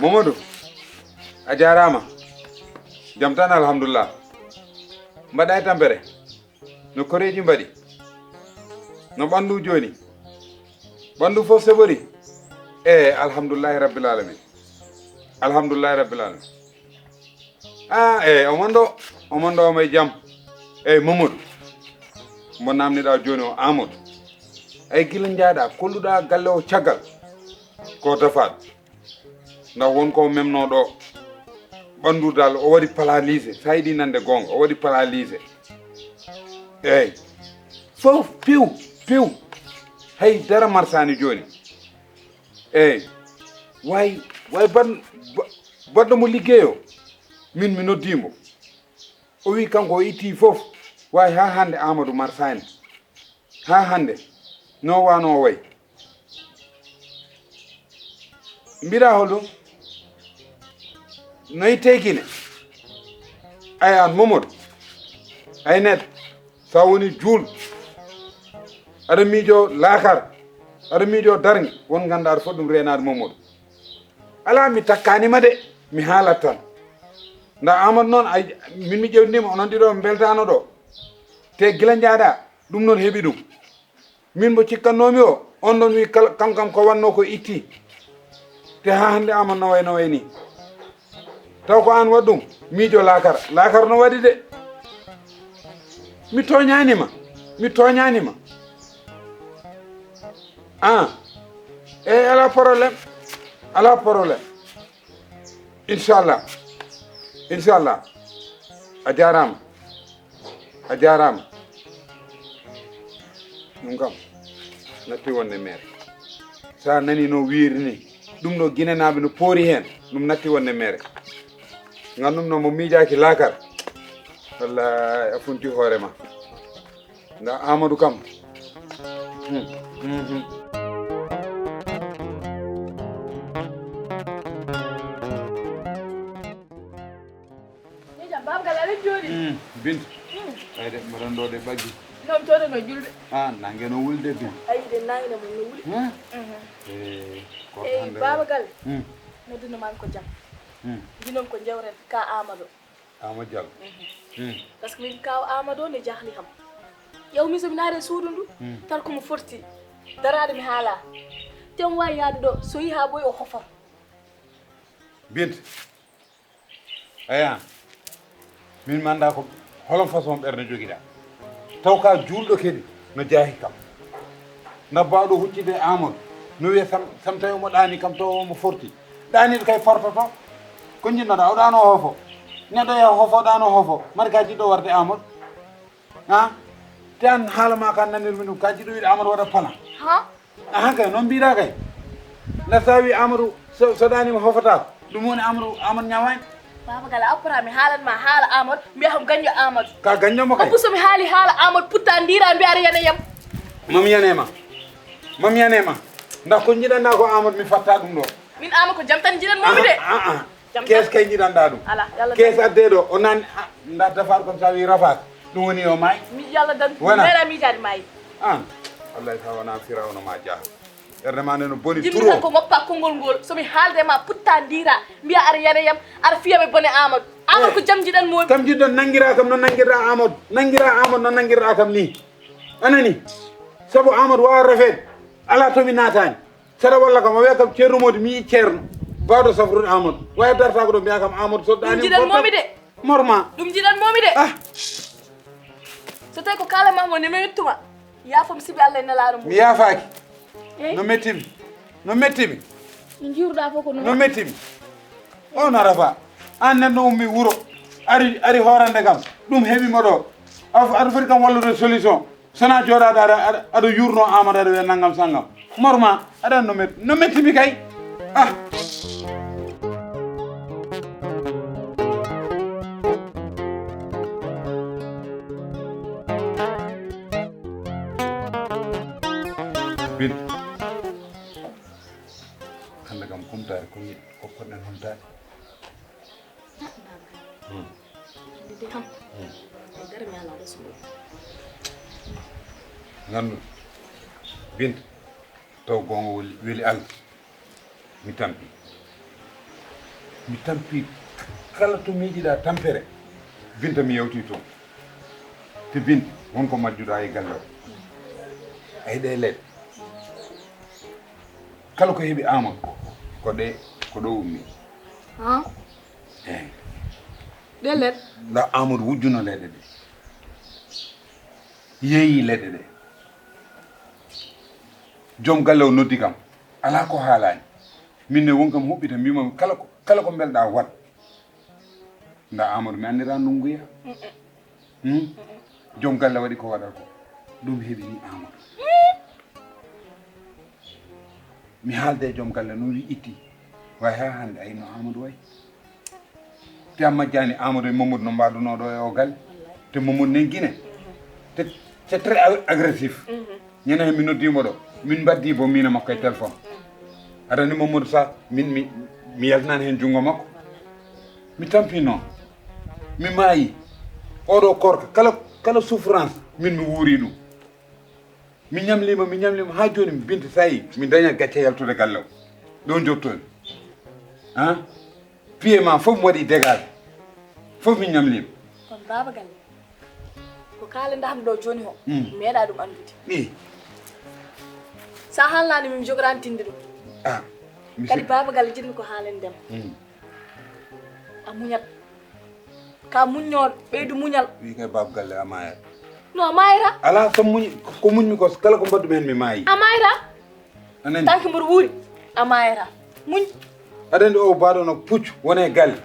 Mamadou a jarama jam tan alhamdulillah mbaɗa e tampere no koreji mbaɗi no ɓandu joni ɓandu fof seɓori alhamdulillahi rabbil alamin alhamdulillahi rabbil alamin omon ɗo omo e jaam Mamadou mo namdiɗa joni o Amadou gila jaaɗa kolluɗa galle o caggal ko tafaɗo ndax wonko memno ɗo ɓandu dal o waɗi paralysé sa yiɗi nande gonga o waɗi paralysé fof piw hay dara marsani joni way baɗɗo mo liggeyo min mi noddimo o wi kanko o itti fof way ha hande Amadou marsani ha hande no wano way mbiɗa holɗum noyi tekine ay an Mamadou ay neɗɗo sa woni juul aɗa miijo lakar aɗa miijo dargue won ganda aɗa foɗɗum renade Mamadou ala mi takkanima de mi haalat tan nda Amadou noon min mi ƴewdinima onon ɗiɗo mi beltano ɗo te gila jaaɗa ɗum noon heeɓi ɗum min mo cikkannomi o on ɗon wi kam ko wanno ko itti te ha hande Amadou no way ni taw ko an waɗi ɗum miijo lakar no waɗi de mi toñanima ala probléme inchallah a jarama ɗum kam natti wonde maire sa nani no wirini ɗum ɗo guinenaɓe no poori hen ɗum natti wonde maire ngam ɗum noon mo miijaki lakar wallahi a funti hoorema nda Amadou kam Bintu ayde mbaɗan ɗo de ɓaggi non toɗo no julde nangue no wulde bin ayide nangina mo no wuli ko hande baba galle noddino man ko jam ginon ko jawret ka Amadou Diallo par ce que min kaw Amadou ne jahli kam yawmi somi naare suudu ndu tan komo forti darade mi haala te on wawi yaade ɗo so yi ha ɓoyi o hofam Bintu aya min manda ko holon façon ɓerde joguiɗa taw ka julɗo kadi no jaahi kam nabbaɗo huccide Amadou no wiya sam tawi omo ɗani kam taw omo forti ɗaniɗo kay fortoto ko jinnoɗa o ɗano hoofo neɗɗo yaha hoofo ɗano hoofo mari ka jiɗɗo warde Amadou te an haalama ka nanirmi ɗum ka jiɗɗo wiide Amadou waɗa plan kay noon mbiɗa kay nde sa wi Amadou so ɗanima hoofotako ɗum woni Amadou ñawani baba gala appara mi haalanma haala Amadou mbiya kam gaño Amadou ka gaññomo kay oppu somi haali haala Amadou putta ndira mbiya aɗa yanayam mami yanema ndax ko jiɗanɗa ko Amadou mi fatta ɗum ɗo min Amadou ko jam tan jiɗanmomi de kees kay jiɗanɗa ɗum kees adde ɗo o nani nda dafar comme ça wi rafaka ɗum woni yo maayi mi yalla dan meeɗa miijade maayi an wallahi sa wona firawno ma jaaha ɓerde ma nde no boni jimmi tan ko goppa konngol ngol somi haalde ma putta ndira mbiya aɗa yanayam aɗa fiyame bone Amadou ko jam jiɗanmomi kam jiɗɗon nanguira kam no nanguirɗa Amadou no nanguirɗa kam ni anani saabu Amadou wawa rafede ala tomi natani saɗa walla kam o wiya kam ceerno Modou mi yi ceerno bawɗo safrude Amadou waya darta ko ɗo mbiya kam Amadou so ɗani ɗum jiɗanmomi de morma ɗum jiɗanmomi de so tawi ko kalamama ne mettuma yaafam sibi Allah e nelaɗo mum mi yaafaki no mettimi no jiruɗa fof ko no mettimi o no rafa an neɗɗo ummi wuuro ari horande kam ɗum heeɓima ɗo aɗa foti kam wallude solution sona jooɗaɗo aɗa yurno Amadou aɗa wiya naggam sanggam morma aɗa no mettimi kay Bintu hande kam humtade ko poɗɗen humtade kam dara mi ala rasul gandu Bintu taw gonga weli Allah mi tampi mi tampi kala to miijiɗa tampere Binta mi yewti toon te Binta wonko majjuɗa e galle o ay ɗe leɗɗe kala ko heeɓi Amadou ko ɗo ummi eyyi ɗe leɗɗe nda Amadou wujjuno leɗɗe ɗe yeeyi leɗɗe ɗe joom galle o noddi kam ala ko haalani min ne won kam huɓɓita mbimami kala ko belɗa wat nda Amadou mi andira nunguya joom galle waɗi ko waɗata ko ɗum heeɓini Amadou mi haalde e joom galle noon wi itti way ha hande ayino Amadou way te a majjani Amadou e Mamadou no mbadunoɗo e o galle te Mamadou nen Guiné te c'est très agressif ñande hen mi noddimo ɗo min mbaddi bo mina makko e téléphone aɗani Mamadou Sa mi yaltinani hen junngo makko mi tampi noon mi maayi oɗo korka kala souffrance min mi wuuri ɗum mi ñamlima ha joni mi Binta sayi mi daña gacce yaltude galle o ɗon jottoni piye ma fof mi waɗi dégage fof mi ñamlima kon baba galle ko kalendam ɗo joni o meeɗa ɗum andude sa haalnani min jogorantinde ɗum kadi baba galle jinmi ko haalendema a muñat ka muññoɗo ɓeydu muñal wi kay baba galle a mayat non a mayra ala so muñi ko muñmi ko kala ko mbaddumi hen mi maayi a mayra anani tanke mboɗo wuuri a mayra muñ aɗa andi o mbaɗono puccu wone galle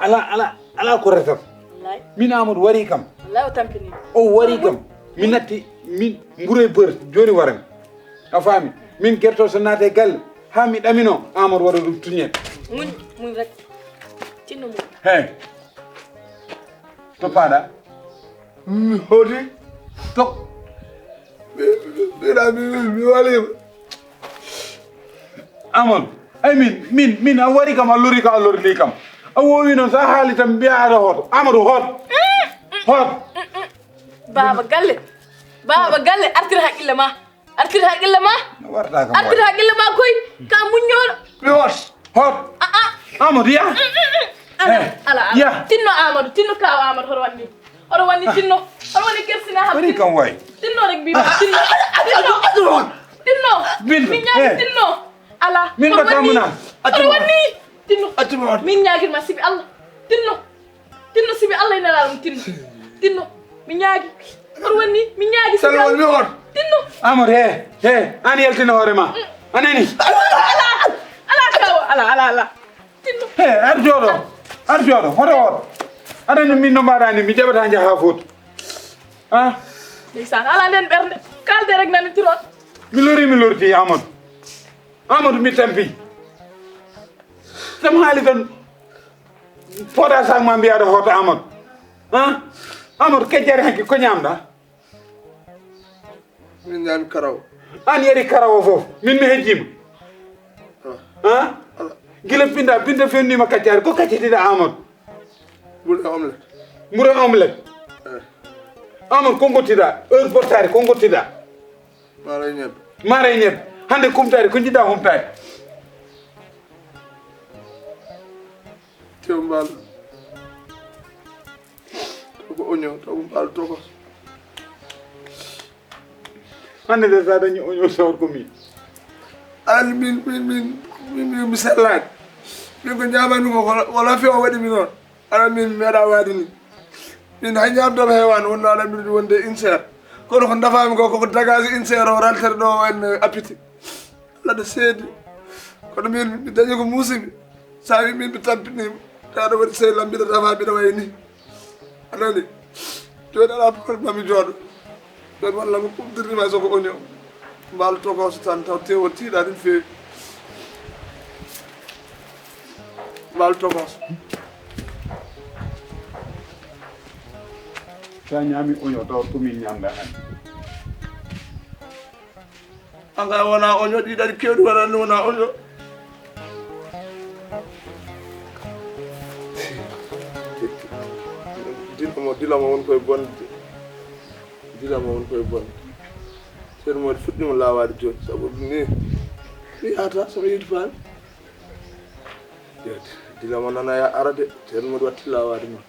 ala ko resata wallahi min Amadou wari kam wallahi o tampini o wari kam min natti min mburoye beurre joni warami a faami min guerto so naate galle ha mi ɗamino Amadou waɗa ɗum tuñet muñ rek tinno muñ hey to paɗa hoti tok ɓiɗa mi walima Amadou ay min a wari kam a lori kam a wowi noon sa haali tan mbiya aɗa hoto Amadou hoot baba galle artir haqqille ma no warta kam artir haqqille ma koy ka muññoɗo mi hoot Amadou ya ala ya tinno Amadou tinno kaw Amadou hoto wanni tinno hoto wanni kersina ham wari kam way tinno rek mbima tinno Binta min ñaagi tinno ala min batamuna hoto wanni tinno attuma min ñaguirma sibi Allah tinno sibi Allah ina ɗum tinno mi ñaagi hoto wanni mi ñaagi sibi salwon mi hot tinno Amadou he an yaltina hoorema anani ala kawo ala tinno he ar jooɗo hoto aɗani min no mbaɗani mi jaɓata jaaha foot ndeysan ala nden ɓerde kalde rek nani tiron mi lorti Amadou mi tampi sam haali tan poɗa sak ma mbiyaɗo hoto Amadou kejjare hanke ko ñamɗa min ñaami karaw an yari karaw o foof min mi hejjima gila Binta fennima kaccari ko kaccitiɗa Amadou ɓuure omelette Amadou ko gottiɗa heure bottari ko gottiɗa mara e ñebbe hande kumtari ko jiɗɗa humtari tew mbaalo ko oignon taw mbaalo tokos hande de sa dañi oignon sawr ko min ani min mi sellani min ko ñamani ko wala fewo waɗi mi noon ana min meeɗa waade ni min hay ñamdoma heewani wonno aɗa andi wonde INSER kono ko dafami ko koko dagage INSER o raltere ɗo en appiti aɗa seedi kono min mi dañi ko muusiɓe sa wi min mi tampinima taɗa waɗi sehlam mbiɗa dafa mbiɗa way ni anani joni ala probléme mami jooɗo joni walla mo ɓumdirnima soko oignon mbaalo tokoso tan taw tewol tiiɗa ɗum feewi mbaalo tokoso sa ñaami oignon taw komin ñamda hande anga wona oignon ɗiɗaɗi kewɗi waɗanni wona oignon dilamo won koye bonde ceerno modi fuɗɗima lawade joni saabu ɗum ni mi yahata somo yiiɗi faami dila manana ya arade termo do wattila wadi ma